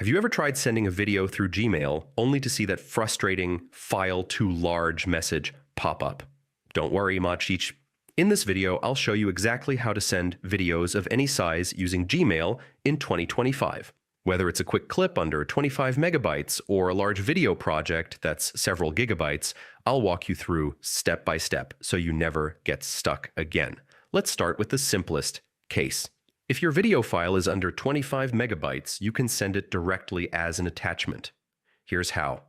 Have you ever tried sending a video through Gmail only to see that frustrating file too large message pop up? Don't worry, Machic. In this video, I'll show you exactly how to send videos of any size using Gmail in 2025. Whether it's a quick clip under 25 megabytes or a large video project that's several gigabytes, I'll walk you through step by step so you never get stuck again. Let's start with the simplest case. If your video file is under 25 megabytes, you can send it directly as an attachment. Here's how.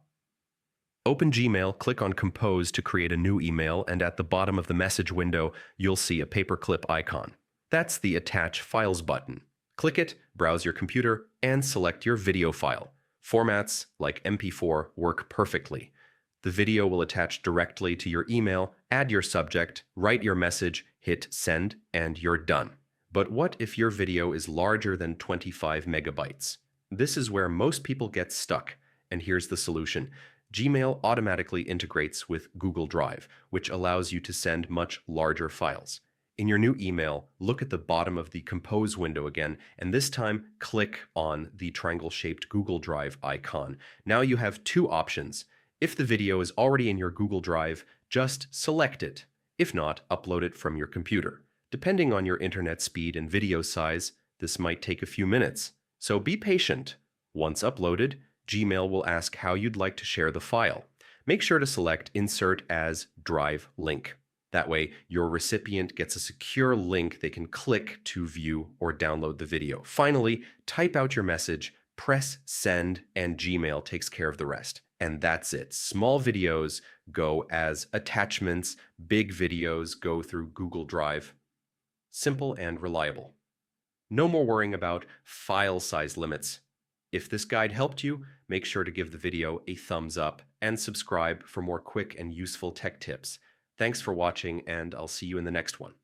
Open Gmail, click on Compose to create a new email, and at the bottom of the message window, you'll see a paperclip icon. That's the Attach Files button. Click it, browse your computer, and select your video file. Formats like MP4 work perfectly. The video will attach directly to your email, add your subject, write your message, hit send, and you're done. But what if your video is larger than 25 megabytes? This is where most people get stuck, and here's the solution. Gmail automatically integrates with Google Drive, which allows you to send much larger files. In your new email, look at the bottom of the Compose window again, and this time click on the triangle-shaped Google Drive icon. Now you have two options. If the video is already in your Google Drive, just select it. If not, upload it from your computer. Depending on your internet speed and video size, this might take a few minutes. So be patient. Once uploaded, Gmail will ask how you'd like to share the file. Make sure to select Insert as Drive Link. That way, your recipient gets a secure link they can click to view or download the video. Finally, type out your message, press Send, and Gmail takes care of the rest. And that's it. Small videos go as attachments, big videos go through Google Drive. Simple and reliable. No more worrying about file size limits. If this guide helped you, make sure to give the video a thumbs up and subscribe for more quick and useful tech tips. Thanks for watching, and I'll see you in the next one.